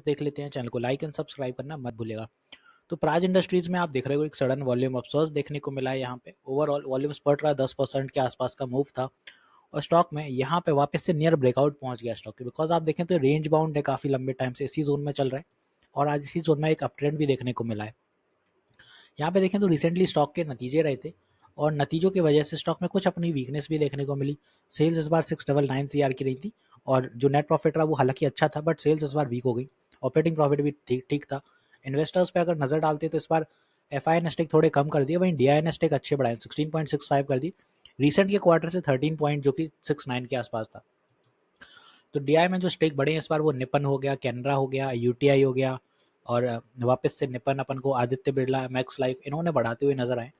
देख लेते हैं, चैनल को लाइक एंड सब्सक्राइब करना मत भूलिएगा। तो प्राज इंडस्ट्रीज में आप देख रहे हो एक सडन वॉल्यूम अपसर्ज देखने को मिला है। यहाँ पे ओवरऑल वॉल्यूम स्पॉट रहा, 10% के आसपास का मूव था और स्टॉक में यहाँ पे वापस से नियर ब्रेकआउट पहुंच गया स्टॉक के, बिकॉज आप देखें तो रेंज बाउंड है, काफी लंबे टाइम से इसी जोन में चल रहा है और आज इसी जोन में एक अप ट्रेंड भी देखने को मिला है। यहाँ पे देखें तो रिसेंटली स्टॉक के नतीजे रहे थे और नतीजों की वजह से स्टॉक में कुछ अपनी वीकनेस भी देखने को मिली। सेल्स इस बार 699 CR की रही थी और जो नेट प्रॉफिट रहा वो हालांकि अच्छा था, बट सेल्स इस बार वीक हो गई। ऑपरेटिंग प्रॉफिट भी ठीक ठीक था। इन्वेस्टर्स पे अगर नजर डालते तो इस बार FI ने स्टेक थोड़े कम कर दिए, वहीं DI ने स्टेक अच्छे बढ़ाए, 16.65 कर दी रिसेंट के क्वार्टर से 13 पॉइंट जो कि 69 के आसपास था। तो DI में जो स्टेक बढ़े हैं इस बार वो निपन हो गया, कैनरा हो गया, UTI हो गया और वापस से निपन अपन को आदित्य बिरला, मैक्स लाइफ इन्होंने बढ़ाते हुए नजर आए।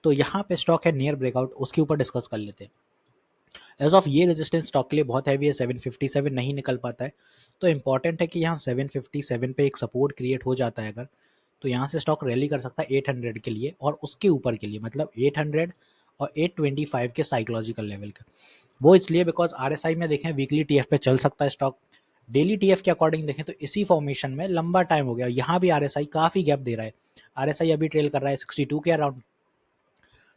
तो यहाँ पे स्टॉक है नियर ब्रेकआउट, उसके ऊपर डिस्कस कर लेते हैं। एज ऑफ ये रेजिस्टेंस स्टॉक के लिए बहुत हैवी है, 757 नहीं निकल पाता है। तो इंपॉर्टेंट है कि यहाँ 757 पे एक सपोर्ट क्रिएट हो जाता है अगर, तो यहाँ से स्टॉक रैली कर सकता है 800 के लिए और उसके ऊपर के लिए, मतलब 800 और 825 के साइकोलॉजिकल लेवल का। वो इसलिए बिकॉज RSI में देखें वीकली TF पे चल सकता है स्टॉक, डेली TF के अकॉर्डिंग देखें तो इसी फॉर्मेशन में लंबा टाइम हो गया, यहाँ भी RSI काफ़ी गैप दे रहा है। RSI अभी ट्रेल कर रहा है 62 के अराउंड,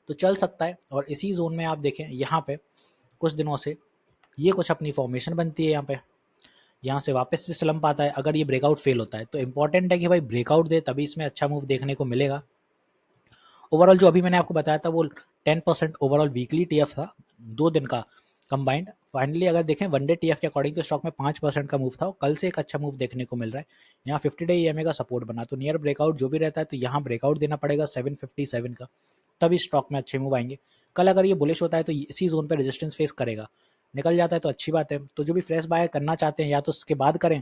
तो चल सकता है। और इसी जोन में आप देखें यहाँ पे कुछ दिनों से ये कुछ अपनी फॉर्मेशन बनती है यहाँ पे, यहाँ से वापस से स्लम्प आता है। अगर ये ब्रेकआउट फेल होता है तो इंपॉर्टेंट है कि भाई ब्रेकआउट दे, तभी इसमें अच्छा मूव देखने को मिलेगा। ओवरऑल जो अभी मैंने आपको बताया था वो 10% ओवरऑल वीकली TF था, 2 दिन का कंबाइंड। फाइनली अगर देखें वनडे TF के अकॉर्डिंग तो स्टॉक में 5% का मूव था और कल से एक अच्छा मूव देखने को मिल रहा है। यहाँ 50 डे EMA का सपोर्ट बना, तो नियर ब्रेकआउट जो भी रहता है तो यहाँ ब्रेकआउट देना पड़ेगा 757 का, तभी स्टॉक में अच्छे मूव आएंगे। कल अगर ये बुलिश होता है तो इसी जोन पर रेजिस्टेंस फेस करेगा, निकल जाता है तो अच्छी बात है। तो जो भी फ्रेश बाय करना चाहते हैं या तो उसके बाद करें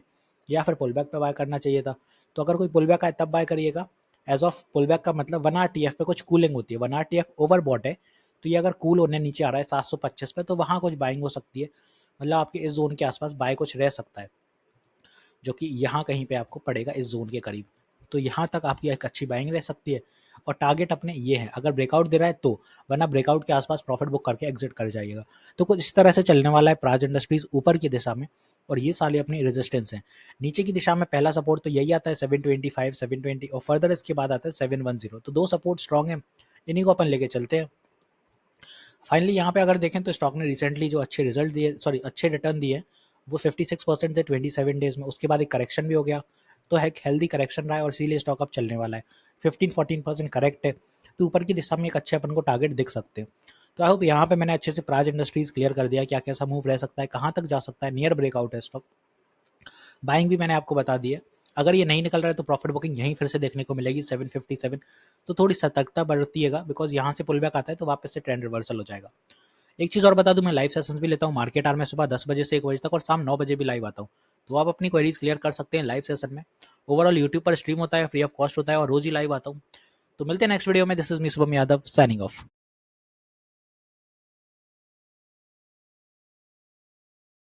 या फिर पुल बैक पे बाय करना चाहिए था। तो अगर कोई पुल बैक आए तब बाय करिएगा। एज ऑफ पुल बैक का मतलब 1 आवर TF पे कुछ कूलिंग होती है, 1 आवर TF ओवर बॉट है, तो ये अगर कूल होने नीचे आ रहा है 725 पे तो वहाँ कुछ बाइंग हो सकती है, मतलब आपके इस जोन के आसपास बाय कुछ रह सकता है, जो कि यहाँ कहीं पे आपको पड़ेगा इस जोन के करीब। तो यहाँ तक आपकी एक अच्छी बाइंग रह सकती है और टारगेट अपने ये है, अगर ब्रेकआउट दे रहा है तो, वरना ब्रेकआउट के आसपास प्रॉफिट बुक करके एग्जिट कर जाइएगा। तो कुछ इस तरह से चलने वाला है प्राज इंडस्ट्रीज ऊपर की दिशा में, और ये साले अपनी रेजिस्टेंस हैं। नीचे की दिशा में पहला सपोर्ट तो यही आता है 725 720 और फर्दर इसके बाद आता है 710। तो 2 सपोर्ट स्ट्रॉन्ग है, इन्हीं को अपन लेके चलते हैं। फाइनली यहाँ पे अगर देखें तो स्टॉक ने रिसेंटली जो अच्छे रिजल्ट दिए, सॉरी अच्छे रिटर्न दिए, वो 56% थे 27 डेज में। उसके बाद एक करेक्शन भी हो गया, तो एक हेल्दी करेक्शन रहा है और इसीलिए स्टॉक अब चलने वाला है। 15-14% करेक्ट है, तो ऊपर की दिशा में एक अच्छे अपन को टारगेट दिख सकते हैं। तो आई होप यहाँ पे मैंने अच्छे से प्राज इंडस्ट्रीज क्लियर कर दिया क्या कैसा मूव रह सकता है, कहाँ तक जा सकता है, नियर ब्रेकआउट है स्टॉक, बाइंग भी मैंने आपको बता दी है। अगर ये नहीं निकल रहा है तो प्रॉफिट बुकिंग यहीं फिर से देखने को मिलेगी 757। तो थोड़ी सतर्कता बरतिएगा, बिकॉज यहाँ से पुल बैक आता है तो वापस से ट्रेंड रिवर्सल हो जाएगा। एक चीज़ और बता दूं, मैं लाइव सेशंस भी लेता हूँ मार्केट आवर में, सुबह 10 बजे से 1 बजे तक और शाम 9 बजे भी लाइव आता हूँ। तो आप अपनी क्वेरीज क्लियर कर सकते हैं लाइव सेशन में। ओवरऑल यूट्यूब पर स्ट्रीम होता है, फ्री ऑफ कॉस्ट होता है और रोज ही लाइव आता हूँ। तो मिलते हैं नेक्स्ट वीडियो में। This is me Shubham Yadav signing off.